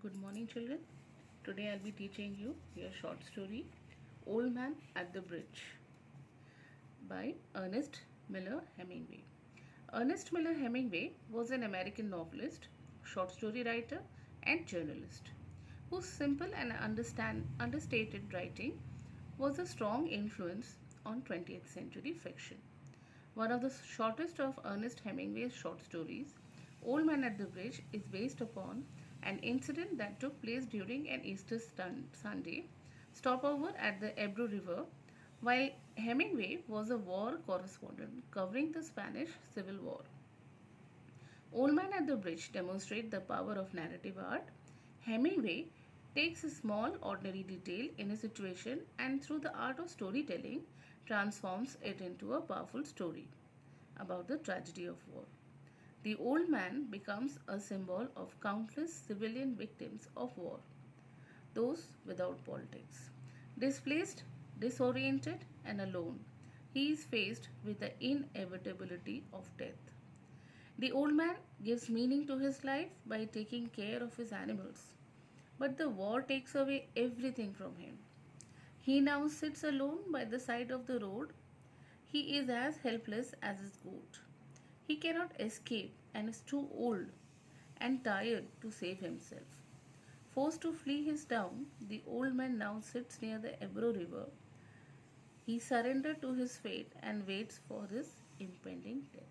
Good morning, children. Today I'll be teaching you a short story, Old Man at the Bridge, by Ernest Miller Hemingway. Ernest Miller Hemingway was an American novelist, short story writer, and journalist whose simple and understated writing was a strong influence on 20th century fiction. One of the shortest of Ernest Hemingway's short stories, Old Man at the Bridge, is based upon an incident that took place during an Easter Sunday stopover at the Ebro River while Hemingway was a war correspondent covering the Spanish Civil War. Old Man at the Bridge demonstrates the power of narrative art. Hemingway takes a small, ordinary detail in a situation and, through the art of storytelling, transforms it into a powerful story about the tragedy of war. The old man becomes a symbol of countless civilian victims of war, those without politics. Displaced, disoriented, and alone, he is faced with the inevitability of death. The old man gives meaning to his life by taking care of his animals, but the war takes away everything from him. He now sits alone by the side of the road. He is as helpless as his goat. He cannot escape and is too old and tired to save himself. Forced to flee his town, the old man now sits near the Ebro River. He surrenders to his fate and waits for his impending death.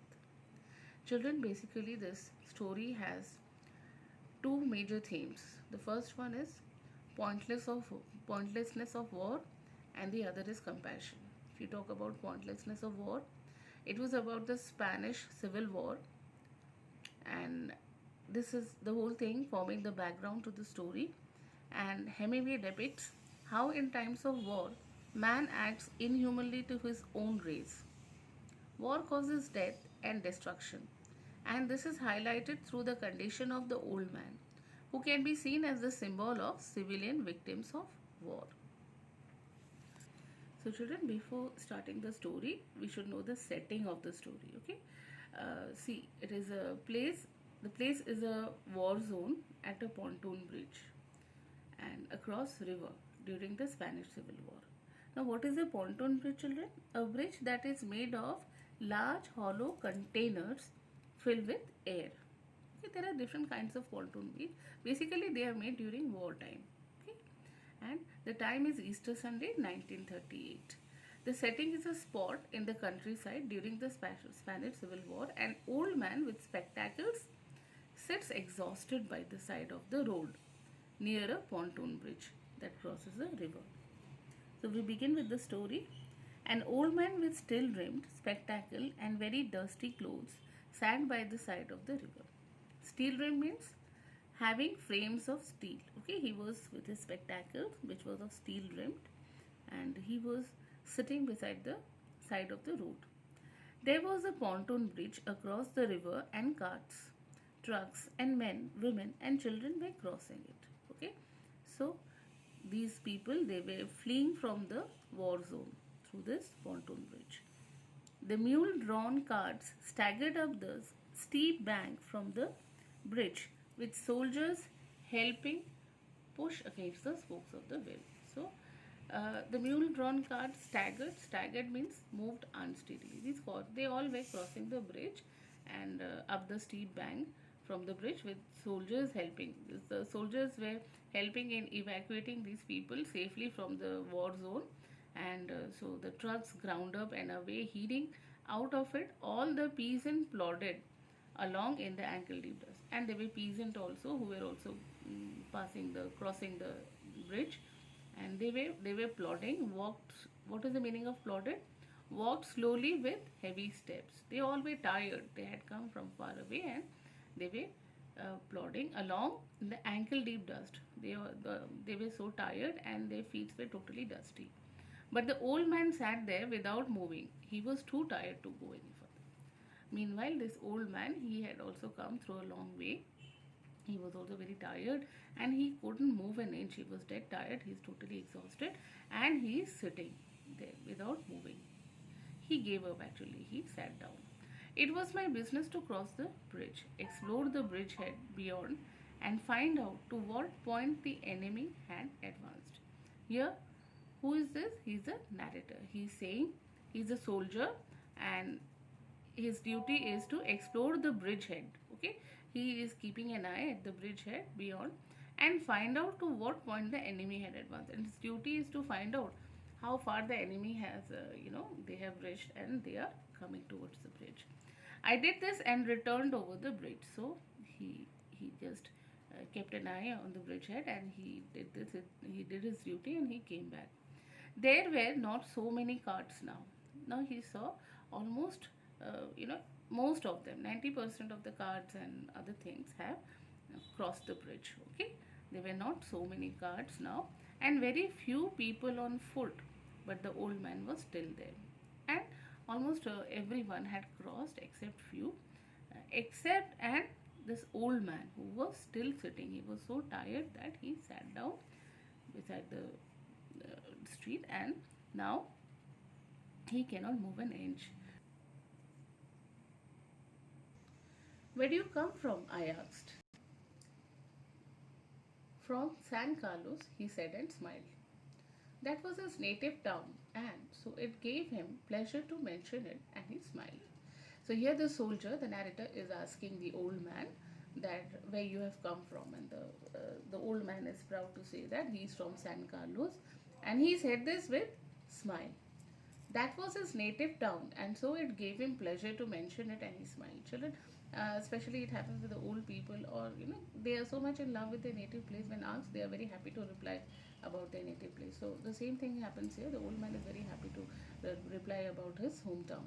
Children, basically, this story has two major themes. The first one is pointlessness of war, and the other is compassion. If you talk about pointlessness of war, it was about the Spanish Civil War, and this is the whole thing forming the background to the story. And Hemingway depicts how, in times of war, man acts inhumanly to his own race. War causes death and destruction, and this is highlighted through the condition of the old man, who can be seen as the symbol of civilian victims of war. So, children, before starting the story, we should know the setting of the story. Okay, see, it is a place. The place is a war zone at a pontoon bridge and across river during the Spanish Civil War. Now, what is a pontoon bridge, children? A bridge that is made of large hollow containers filled with air. Okay, there are different kinds of pontoon bridge. Basically, they are made during wartime. Okay, and the time is Easter Sunday, 1938. The setting is a spot in the countryside during the Spanish Civil War. An old man with spectacles sits exhausted by the side of the road near a pontoon bridge that crosses a river. So we begin with the story. An old man with steel rimmed spectacle and very dusty clothes sat by the side of the river. Steel rim means having frames of steel. Okay, he was with his spectacles, which was of steel rimmed, and he was sitting beside the side of the road. There was a pontoon bridge across the river, and carts, trucks, and men, women, and children were crossing it. Okay, so these people, they were fleeing from the war zone through this pontoon bridge. The mule drawn carts staggered up the steep bank from the bridge, with soldiers helping push against the spokes of the wheel. So, the mule drawn cart staggered means moved unsteadily. They all were crossing the bridge and up the steep bank from the bridge with soldiers helping. The soldiers were helping in evacuating these people safely from the war zone, and so the trucks ground up and away, heading out of it. All the peasants plodded along in the ankle deep dust, and there were peasants also who were also crossing the bridge, and they were plodding. Walked. What is the meaning of plodded? Walked slowly with heavy steps. They all were tired. They had come from far away, and they were plodding along in the ankle deep dust. They were so tired, and their feet were totally dusty. But the old man sat there without moving. He was too tired to go any further. Meanwhile, this old man, he had also come through a long way. He was also very tired, and he couldn't move an inch. He was dead tired. He's totally exhausted, and he is sitting there without moving. He gave up actually. He sat down. It was my business to cross the bridge, explore the bridgehead beyond, and find out to what point the enemy had advanced. Here, who is this? He's a narrator. He's saying he's a soldier and his duty is to explore the bridgehead. Okay, he is keeping an eye at the bridgehead beyond and find out to what point the enemy had advanced. And his duty is to find out how far the enemy has, they have reached and they are coming towards the bridge. I did this and returned over the bridge. So he just kept an eye on the bridgehead and he did this. He did his duty and he came back. There were not so many carts now. Now he saw almost, most of them, 90% of the carts and other things have crossed the bridge. Okay, there were not so many carts now, and very few people on foot. But the old man was still there, and almost everyone had crossed except few, except and this old man who was still sitting. He was so tired that he sat down beside the street and now he cannot move an inch. Where do you come from? I asked. From San Carlos, he said and smiled. That was his native town, and so it gave him pleasure to mention it, and he smiled. So here the soldier, the narrator, is asking the old man that where you have come from, and the old man is proud to say that he is from San Carlos, and he said this with smile. That was his native town, and so it gave him pleasure to mention it, and he smiled. Children, especially it happens with the old people, or they are so much in love with their native place. When asked, they are very happy to reply about their native place. So the same thing happens here. The old man is very happy to reply about his hometown.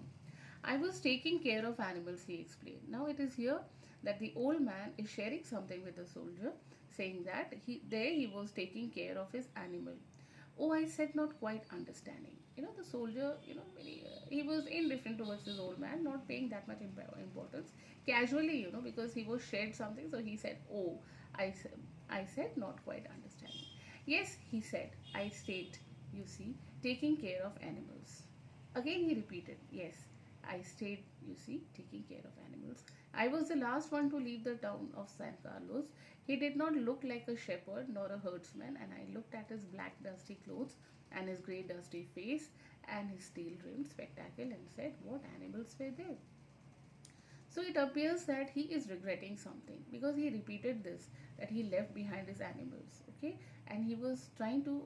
I was taking care of animals, he explained. Now it is here that the old man is sharing something with the soldier, saying that he was taking care of his animal. Oh, I said, not quite understanding. The soldier, he was indifferent towards this old man, not paying that much importance. Casually, because he was shared something, so he said, oh, I said, not quite understanding. Yes, he said, I stayed, you see, taking care of animals. Again, he repeated, yes, I stayed, you see, taking care of animals. I was the last one to leave the town of San Carlos. He did not look like a shepherd nor a herdsman, and I looked at his black dusty clothes and his grey dusty face and his steel-rimmed spectacle and said, what animals were there? So it appears that he is regretting something because he repeated this, that he left behind his animals, okay? And he was trying to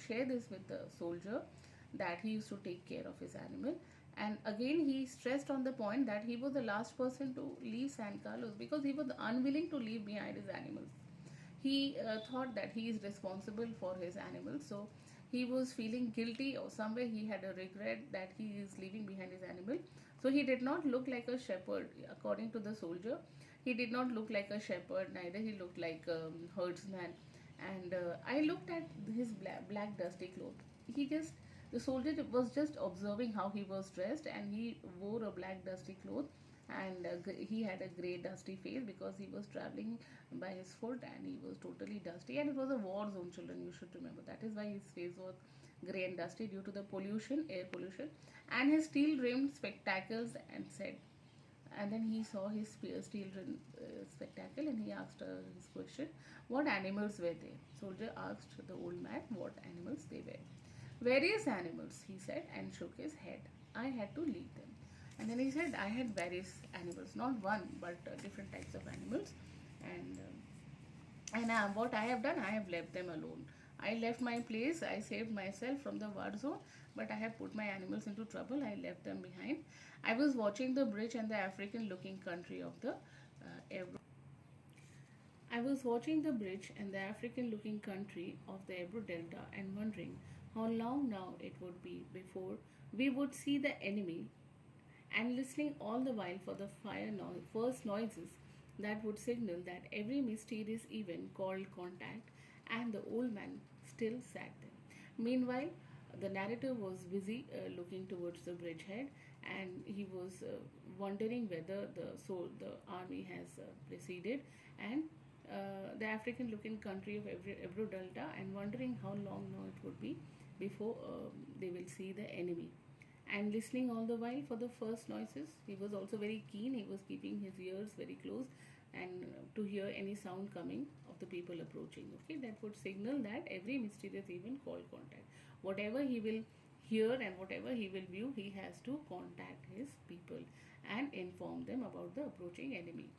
share this with the soldier, that he used to take care of his animal. And again, he stressed on the point that he was the last person to leave San Carlos because he was unwilling to leave behind his animals. He thought that he is responsible for his animals, so he was feeling guilty, or somewhere he had a regret that he is leaving behind his animal. So he did not look like a shepherd, according to the soldier. He did not look like a shepherd, neither he looked like a herdsman. And I looked at his black dusty cloth. The soldier was just observing how he was dressed, and he wore a black dusty cloth, and he had a grey dusty face because he was traveling by his foot and he was totally dusty, and it was a war zone, children, you should remember. That is why his face was grey and dusty due to the pollution, air pollution, and his steel rimmed spectacles, and said, and then he saw his steel rimmed spectacle, and he asked his question, what animals were they? Soldier asked the old man what animals they were. Various animals, he said, and shook his head. I had to leave them. And then he said, I had various animals, not one, but different types of animals. And what I have done, I have left them alone. I left my place, I saved myself from the war zone, but I have put my animals into trouble. I left them behind. I was watching the bridge and the African-looking country of the Ebro. I was watching the bridge and the African-looking country of the Ebro Delta and wondering how long now it would be before we would see the enemy, and listening all the while for the first noises that would signal that every mysterious event called contact, and the old man still sat there. Meanwhile, the narrator was busy looking towards the bridgehead, and he was wondering whether the army has proceeded, and the African looking country of Ebro Delta, and wondering how long now it would be before they will see the enemy. And listening all the while for the first noises, he was also very keen. He was keeping his ears very close and to hear any sound coming of the people approaching. Okay, that would signal that every mysterious event called contact. Whatever he will hear and whatever he will view, he has to contact his people and inform them about the approaching enemy.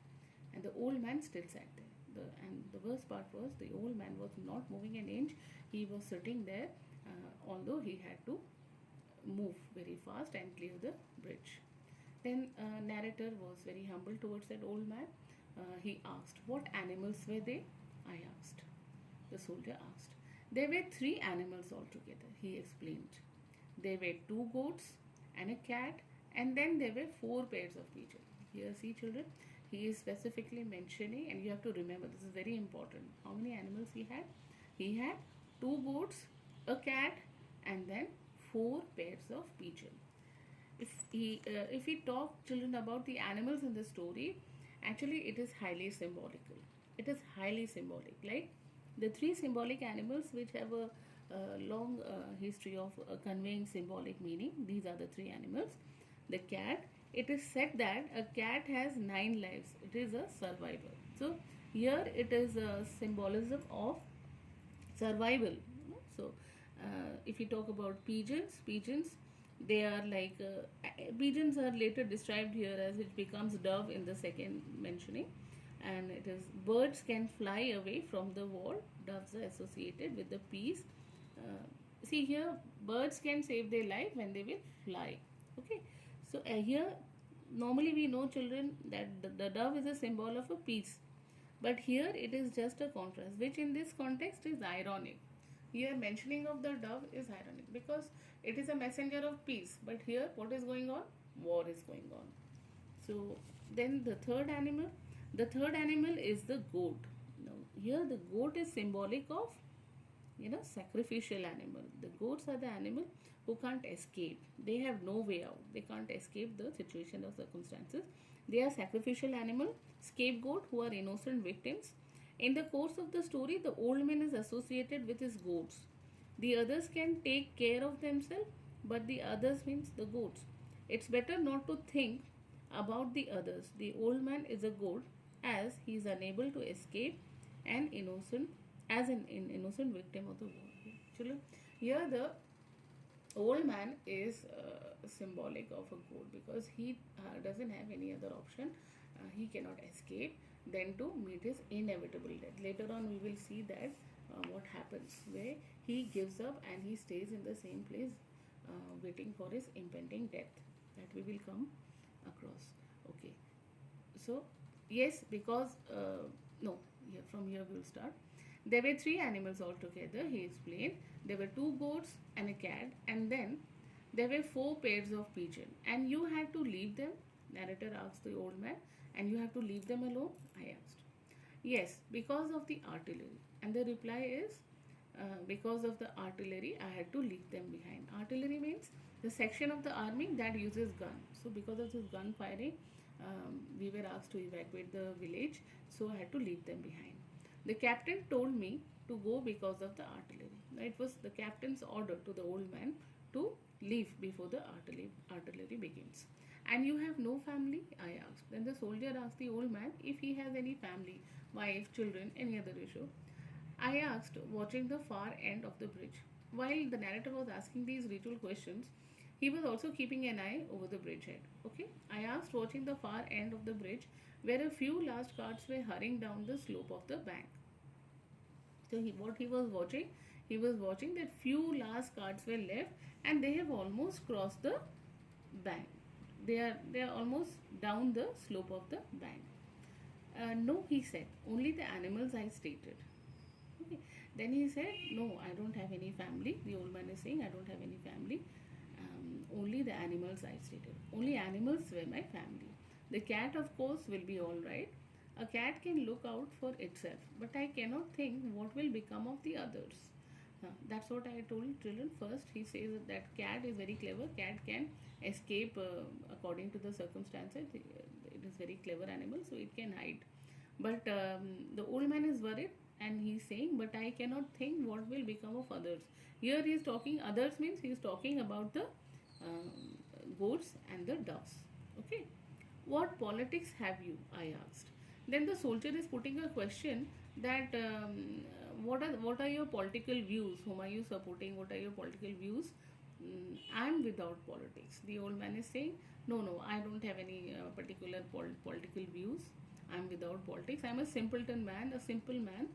And the old man still sat there. And the worst part was the old man was not moving an inch. He was sitting there, although he had to move very fast and clear the bridge. Then narrator was very humble towards that old man. He asked, "What animals were they?" I asked. The soldier asked. "There were three animals altogether," he explained. "There were two goats and a cat, and then there were four pairs of pigeons." Here, see, children, he is specifically mentioning, and you have to remember this is very important. How many animals he had? He had two goats, a cat, and then four pairs of pigeons. If we talk, children, about the animals in the story, actually it is highly symbolical. It is highly symbolic. Like the three symbolic animals which have a long history of conveying symbolic meaning. These are the three animals. The cat. It is said that a cat has 9 lives. It is a survivor. So here it is a symbolism of survival. So if you talk about pigeons, they are like pigeons are later described here as it becomes dove in the second mentioning, and it is birds can fly away from the wall. Doves are associated with the peace. See here, birds can save their life when they will fly. Okay, so here normally we know, children, that the dove is a symbol of a peace, but here it is just a contrast, which in this context is ironic. Here mentioning of the dove is ironic because it is a messenger of peace, but here what is going on? War is going on. So then the third animal is the goat. Now here the goat is symbolic of, sacrificial animal. The goats are the animal who can't escape. They have no way out. They can't escape the situation or circumstances. They are sacrificial animal, scapegoat who are innocent victims. In the course of the story, the old man is associated with his goats. The others can take care of themselves, but the others means the goats. It's better not to think about the others. The old man is a goat as he is unable to escape an innocent as an innocent victim of the war. Children, here the old man is symbolic of a goat because he doesn't have any other option. He cannot escape than to meet his inevitable death. Later on we will see that what happens, where he gives up and he stays in the same place waiting for his impending death. That we will come across. Okay, so yes, because no, here from here we will start. There were three animals altogether, he explained. There were two goats and a cat, and then there were four pairs of pigeons. And you had to leave them, narrator asked the old man, and you have to leave them alone, I asked. Yes, because of the artillery. And the reply is, because of the artillery, I had to leave them behind. Artillery means the section of the army that uses gun. So because of this gun firing, we were asked to evacuate the village, so I had to leave them behind. The captain told me to go because of the artillery. It was the captain's order to the old man to leave before the artillery begins. And you have no family? I asked. Then the soldier asked the old man if he has any family, wife, children, any other issue. I asked, watching the far end of the bridge. While the narrator was asking these ritual questions, he was also keeping an eye over the bridgehead. Okay, I asked, watching the far end of the bridge, where a few last carts were hurrying down the slope of the bank. So what he was watching that few last carts were left, and they have almost crossed the bank. They are almost down the slope of the bank. No, he said, only the animals I stated. Okay. Then he said, no, I don't have any family. The old man is saying, I don't have any family. Only the animals I stated. Only animals were my family. The cat, of course, will be all right. A cat can look out for itself, but I cannot think what will become of the others. That's what I told children first. He says that cat is very clever. Cat can escape according to the circumstances. It is very clever animal, so it can hide. But the old man is worried, and he's saying, but I cannot think what will become of others. Here he is talking, others means he is talking about the goats and the doves. Okay. What politics have you? I asked. Then the soldier is putting a question that what are your political views? Whom are you supporting? What are your political views? I am without politics. The old man is saying, no, no, I don't have any particular political views. I'm without politics. I'm a simpleton man, a simple man.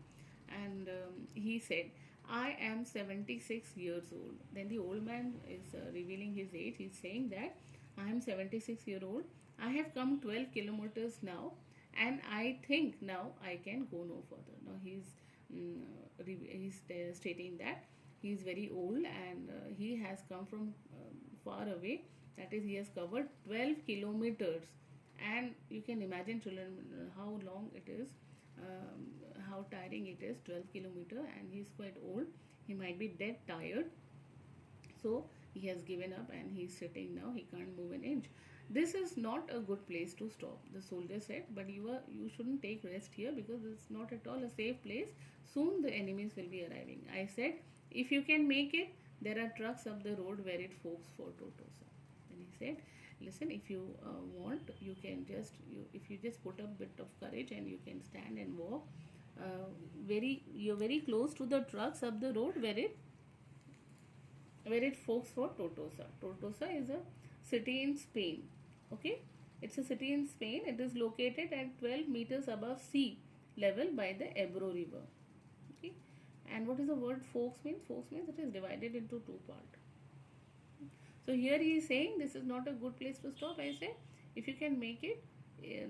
And he said, I am 76 years old. Then the old man is revealing his age. He's saying that I am 76-year old. I have come 12 kilometers now, and I think now I can go no further. Now he's stating that he is very old, and he has come from far away. That is, he has covered 12 kilometers, and you can imagine, children, how long it is, how tiring it is, 12 kilometer, and he's quite old. He might be dead tired, so he has given up and he's sitting now. He can't move an inch. This is not a good place to stop, the soldier said, but you shouldn't take rest here because it's not at all a safe place. Soon the enemies will be arriving. I said, if you can make it, there are trucks up the road where it forks for Totosa. Then he said, listen, if you want, you can if you just put a bit of courage and you can stand and walk, you're very close to the trucks up the road where it forks for Tortosa. Tortosa is a city in Spain. Okay, it's a city in Spain. It is located at 12 meters above sea level by the Ebro River. Okay, and what is the word forks means? Forks means it is divided into two parts. So here he is saying this is not a good place to stop. I say, if you can make it,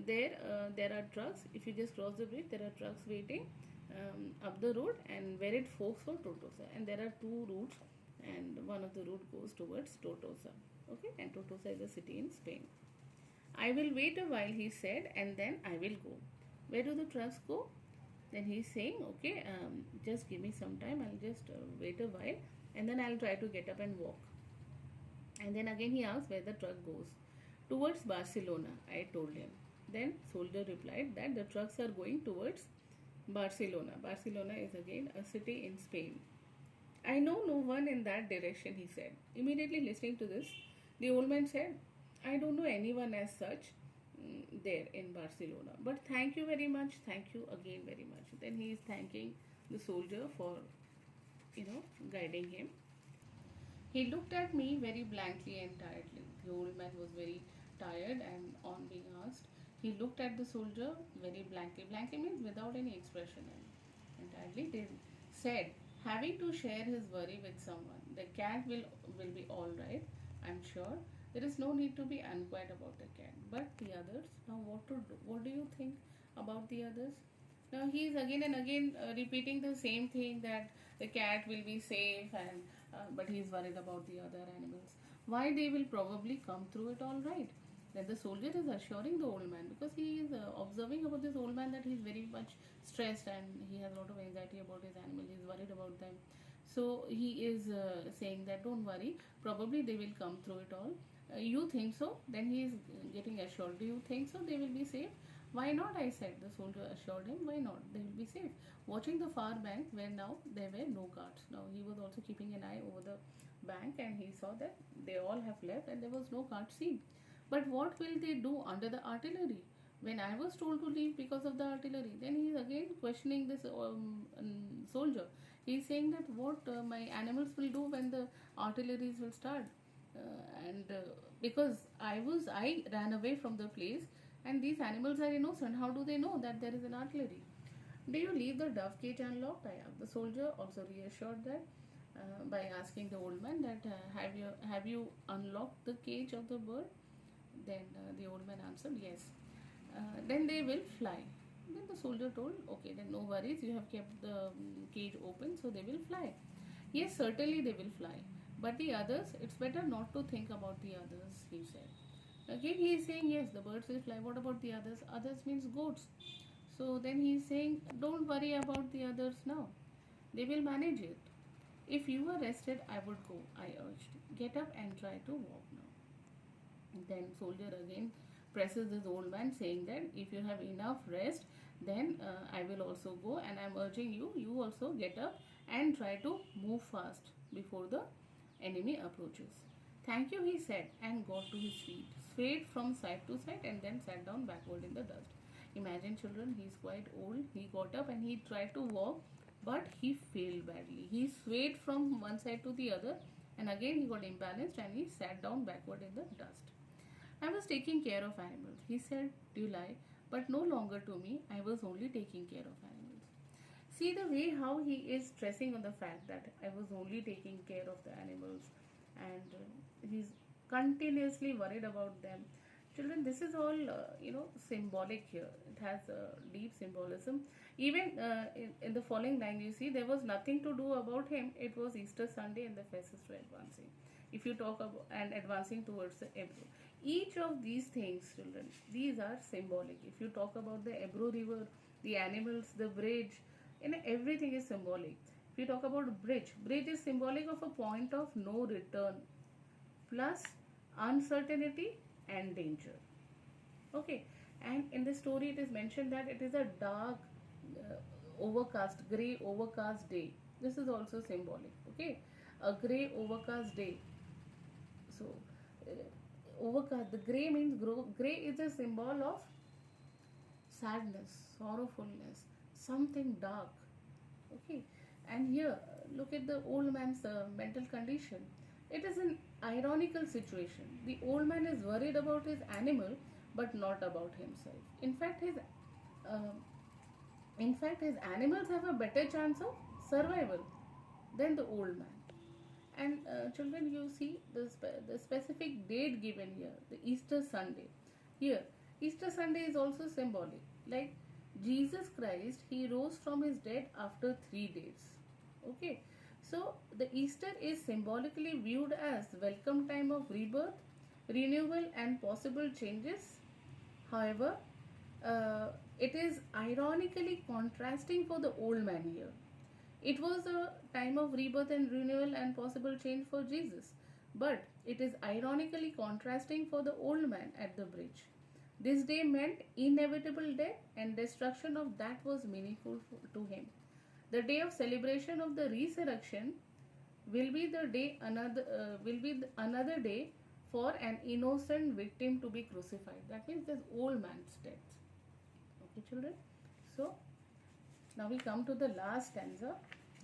there are trucks. If you just cross the bridge, there are trucks waiting up the road, and where it forks for Tortosa. And there are two routes, and one of the route goes towards Tortosa. Okay, and Tortosa is a city in Spain. I will wait a while, he said, and then I will go. Where do the trucks go? Then he's saying, okay, just give me some time. I'll just wait a while, and then I'll try to get up and walk. And then again he asked where the truck goes. Towards Barcelona, I told him. Then soldier replied that the trucks are going towards Barcelona. Barcelona is again a city in Spain. I know no one in that direction, he said. Immediately listening to this, the old man said, I don't know anyone as such there in Barcelona. But thank you very much. Thank you again very much. Then he is thanking the soldier for, guiding him. He looked at me very blankly and tiredly. The old man was very tired, and on being asked, he looked at the soldier very blankly. Blankly means without any expression. And tiredly they said, having to share his worry with someone. The cat will be all right, I'm sure. There is no need to be unquiet about the cat. But the others, now what to do? What do you think about the others? Now he is again and again repeating the same thing, that the cat will be safe, and but he is worried about the other animals. Why, they will probably come through it all right. Then the soldier is assuring the old man, because he is observing about this old man that he is very much stressed and he has a lot of anxiety about his animal. He is worried about them. So he is saying that don't worry, probably they will come through it all. You think so? Then he is getting assured. Do you think so? They will be safe. Why not? I said. The soldier assured him. Why not? They will be safe. Watching the far bank where now there were no carts. Now he was also keeping an eye over the bank, and he saw that they all have left and there was no cart seen. But what will they do under the artillery? When I was told to leave because of the artillery, then he is again questioning this soldier. He is saying that what my animals will do when the artilleries will start. And because I ran away from the place, and these animals are innocent. How do they know that there is an artillery? Do you leave the dove cage unlocked? I asked. The soldier also reassured that by asking the old man that have you unlocked the cage of the bird? Then the old man answered, yes. Then they will fly. Then the soldier told, okay, then no worries, you have kept the cage open, so they will fly. Yes, certainly they will fly. But the others, it's better not to think about the others, he said. Again, he is saying, yes, the birds will fly. What about the others? Others means goats. So then he is saying, don't worry about the others now. They will manage it. If you were rested, I would go, I urged. Get up and try to walk now. Then soldier again presses this old man, saying that if you have enough rest, then I will also go, and I am urging you also get up and try to move fast before the enemy approaches. Thank you, he said, and got to his feet, swayed from side to side, and then sat down backward in the dust. Imagine children, he's quite old. He got up and he tried to walk, but he failed badly. He swayed from one side to the other, and again he got imbalanced and he sat down backward in the dust. I was taking care of animals. He said, "Do you lie?" But no longer to me. I was only taking care of animals. See the way how he is stressing on the fact that I was only taking care of the animals, and he's continuously worried about them. Children, this is all symbolic here. It has a deep symbolism. Even in the following line, you see there was nothing to do about him. It was Easter Sunday and the feasts were advancing. If you talk about and advancing towards the Ebro, each of these things, children, these are symbolic. If you talk about the Ebro River, the animals, the bridge, everything is symbolic. If you talk about bridge is symbolic of a point of no return plus uncertainty and danger. Okay, and in the story it is mentioned that it is a dark, gray overcast day. This is also symbolic. Okay, a gray overcast day. So, overcast. The gray means gray is a symbol of sadness, sorrowfulness, something dark. Okay, and here look at the old man's mental condition. It is an ironical situation. The old man is worried about his animal but not about himself. Uh, his animals have a better chance of survival than the old man. And children, you see the specific date given here, the Easter Sunday. Here, Easter Sunday is also symbolic. Like Jesus Christ, he rose from his dead after 3 days. Okay, so the Easter is symbolically viewed as welcome time of rebirth, renewal, and possible changes. However, it is ironically contrasting for the old man here. It was a time of rebirth and renewal and possible change for Jesus, but it is ironically contrasting for the old man at the bridge. This day meant inevitable death and destruction of that was meaningful to him. The day of celebration of the resurrection will be another day for an innocent victim to be crucified. That means this old man's death. Okay, children. So now we come to the last stanza,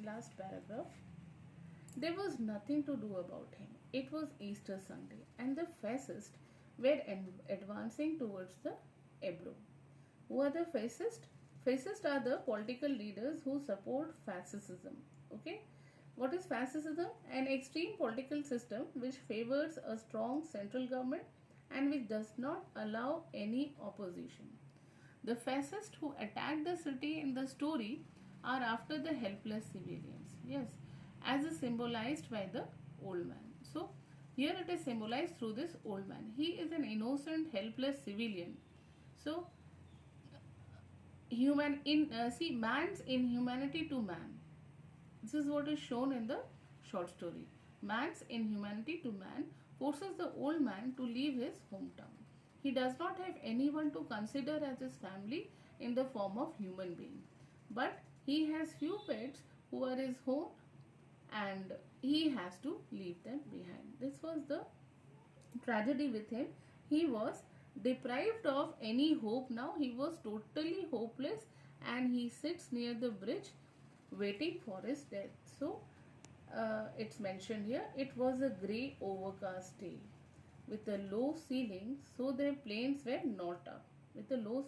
last paragraph. There was nothing to do about him. It was Easter Sunday, and the fascists were advancing towards the Ebro. Who are the fascists? Fascists are the political leaders who support fascism. Okay? What is fascism? An extreme political system which favors a strong central government and which does not allow any opposition. The fascists who attacked the city in the story are after the helpless civilians. Yes, as is symbolized by the old man. So, here it is symbolized through this old man. He is an innocent, helpless civilian. So, man's inhumanity to man. This is what is shown in the short story. Man's inhumanity to man forces the old man to leave his hometown. He does not have anyone to consider as his family in the form of human being. But he has few pets who are his own and he has to leave them behind. This was the tragedy with him. He was deprived of any hope now. He was totally hopeless and he sits near the bridge waiting for his death. So, it's mentioned here, it was a grey overcast day with a low ceiling, so their planes were not up. With a low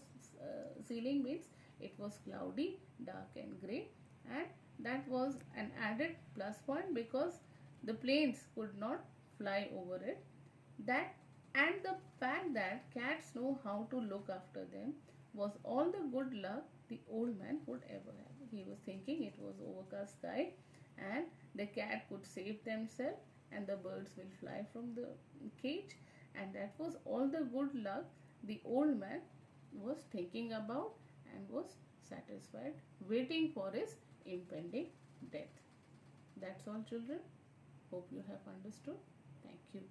ceiling means it was cloudy, dark and grey, and that was an added plus point because the planes could not fly over it. That and the fact that cats know how to look after them was all the good luck the old man would ever have. He was thinking it was overcast sky and the cat could save themselves and the birds will fly from the cage, and that was all the good luck the old man was thinking about and was satisfied, waiting for his impending death. That's all, children. Hope you have understood. Thank you.